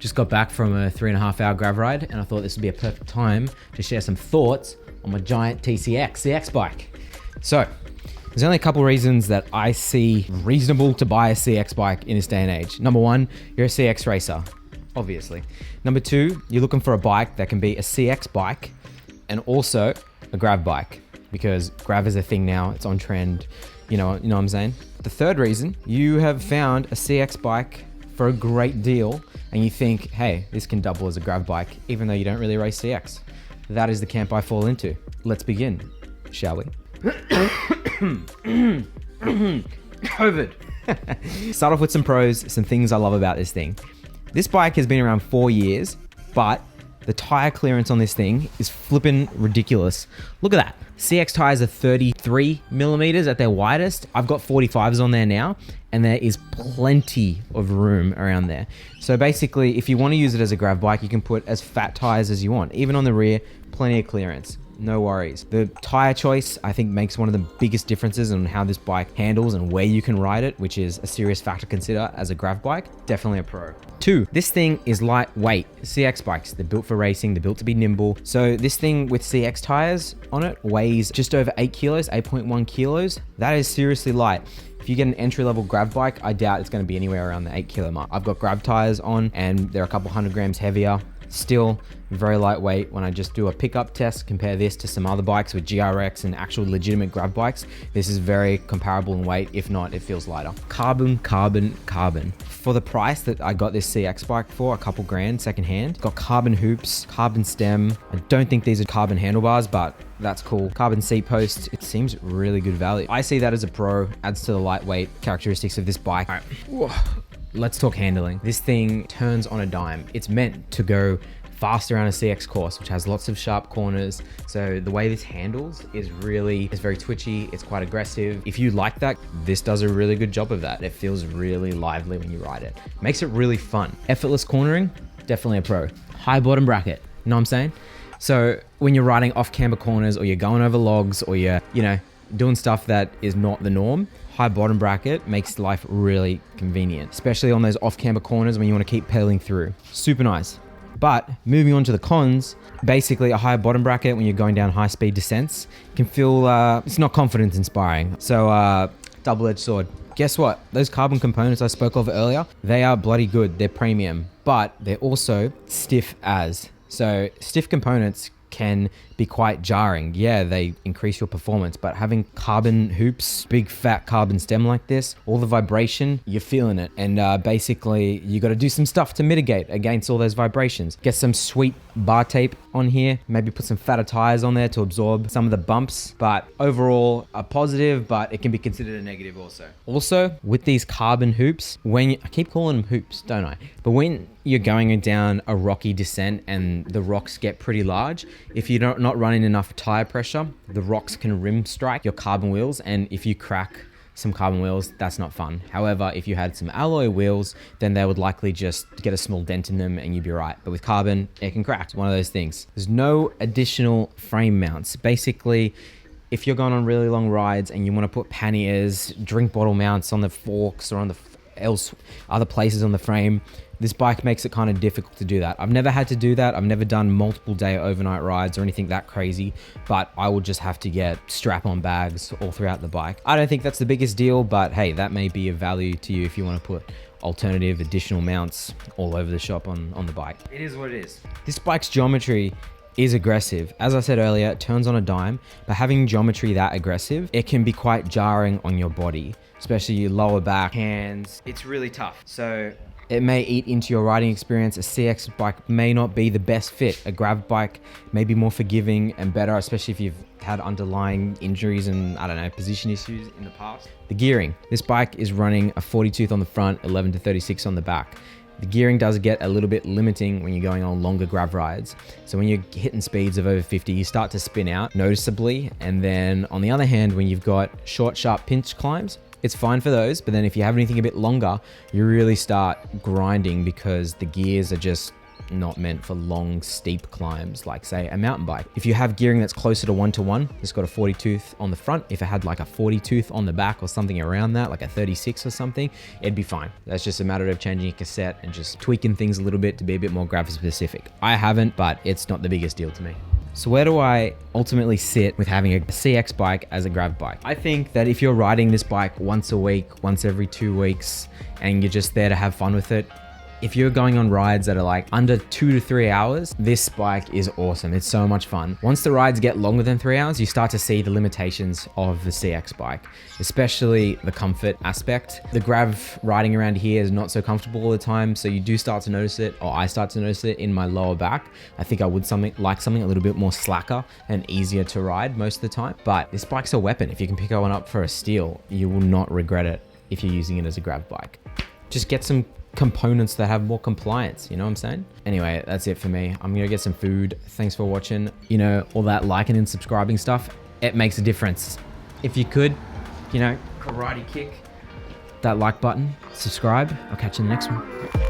Just got back from a 3.5-hour grav ride, and I thought this would be a perfect time to share some thoughts on my Giant TCX CX bike. So, there's only a couple reasons that I see reasonable to buy a CX bike in this day and age. Number one, you're a CX racer, obviously. Number two, you're looking for a bike that can be a CX bike and also a grav bike, because grav is a thing now, it's on trend, you know what I'm saying? The third reason, you have found a CX bike for a great deal and you think, hey, this can double as a grav bike, even though you don't really race CX. That is the camp I fall into. Let's begin, shall we? COVID. Start off with some pros, some things I love about this thing. This bike has been around 4 years, but the tire clearance on this thing is flipping ridiculous. Look at that. CX tires are 33 millimeters at their widest. I've got 45s on there now, and there is plenty of room around there. So basically, if you want to use it as a grav bike, you can put as fat tires as you want. Even on the rear, plenty of clearance. No worries. The tire choice, I think, makes one of the biggest differences on how this bike handles and where you can ride it, which is a serious factor to consider as a grav bike. Definitely a pro. 2, this thing is lightweight. CX bikes, they're built for racing, they're built to be nimble. So this thing with CX tires on it weighs just over 8 kilos, 8.1 kilos. That is seriously light. If you get an entry-level grav bike, I doubt it's going to be anywhere around the 8 kilo mark. I've got grav tires on and they're a couple 100 grams heavier. Still very lightweight. When I just do a pickup test, compare this to some other bikes with GRX and actual legitimate grav bikes, this is very comparable in weight. If not, it feels lighter. Carbon. For the price that I got this CX bike for, a couple grand secondhand, got carbon hoops, carbon stem. I don't think these are carbon handlebars, but that's cool. Carbon seat posts. It seems really good value. I see that as a pro, adds to the lightweight characteristics of this bike. All right. Let's talk handling. This thing turns on a dime. It's meant to go fast around a CX course, which has lots of sharp corners. So the way this handles is very twitchy. It's quite aggressive. If you like that, this does a really good job of that. It feels really lively when you ride it. Makes it really fun. Effortless cornering, definitely a pro. High bottom bracket, you know what I'm saying? So when you're riding off camber corners or you're going over logs or you're, doing stuff that is not the norm, high bottom bracket makes life really convenient, especially on those off-camber corners when you want to keep pedaling through. Super nice. But moving on to the cons, basically a high bottom bracket when you're going down high-speed descents can feel, it's not confidence inspiring. So double-edged sword. Guess what? Those carbon components I spoke of earlier, they are bloody good. They're premium, but they're also stiff as. So stiff components can be quite jarring. Yeah, they increase your performance, but having carbon hoops, big fat carbon stem like this, all the vibration, you're feeling it. And basically you got to do some stuff to mitigate against all those vibrations. Get some sweet bar tape on here, maybe put some fatter tires on there to absorb some of the bumps, but overall a positive, but it can be considered a negative also. Also with these carbon hoops, I keep calling them hoops, don't I? But when you're going down a rocky descent and the rocks get pretty large, if you're not running enough tire pressure, the rocks can rim strike your carbon wheels, and if you crack some carbon wheels, that's not fun. However, if you had some alloy wheels, then they would likely just get a small dent in them and you'd be right. But with carbon, it can crack. It's one of those things. There's no additional frame mounts. Basically, if you're going on really long rides and you want to put panniers, drink bottle mounts on the forks or on the other places on the frame, this bike makes it kind of difficult to do that. I've never had to do that. I've never done multiple day overnight rides or anything that crazy, but I will just have to get strap-on bags all throughout the bike. I don't think that's the biggest deal, but hey, that may be of value to you if you want to put alternative additional mounts all over the shop on the bike. It is what it is. This bike's geometry is aggressive. As I said earlier, it turns on a dime, but having geometry that aggressive, it can be quite jarring on your body, especially your lower back, hands. It's really tough. So it may eat into your riding experience. A CX bike may not be the best fit. A grav bike may be more forgiving and better, especially if you've had underlying injuries and, position issues in the past. The gearing. This bike is running a 40 tooth on the front, 11 to 36 on the back. The gearing does get a little bit limiting when you're going on longer grav rides. So when you're hitting speeds of over 50, you start to spin out noticeably. And then on the other hand, when you've got short, sharp pinch climbs, it's fine for those, but then if you have anything a bit longer, you really start grinding because the gears are just not meant for long, steep climbs like, say, a mountain bike. If you have gearing that's closer to 1-to-1, it's got a 40 tooth on the front. If it had like a 40 tooth on the back or something around that, like a 36 or something, it'd be fine. That's just a matter of changing a cassette and just tweaking things a little bit to be a bit more gravel specific. I haven't, but it's not the biggest deal to me. So where do I ultimately sit with having a CX bike as a grav bike? I think that if you're riding this bike once a week, once every 2 weeks, and you're just there to have fun with it, if you're going on rides that are like under 2 to 3 hours, this bike is awesome. It's so much fun. Once the rides get longer than 3 hours, you start to see the limitations of the CX bike, especially the comfort aspect. The grav riding around here is not so comfortable all the time, so you do start to notice it, or I start to notice it in my lower back. I think I would like something a little bit more slacker and easier to ride most of the time, but this bike's a weapon. If you can pick one up for a steal, you will not regret it if you're using it as a grav bike. Just get some components that have more compliance, you know what I'm saying? Anyway, that's it for me. I'm gonna get some food. Thanks for watching. You know, all that liking and subscribing stuff, it makes a difference. If you could, you know, karate kick that like button, subscribe. I'll catch you in the next one.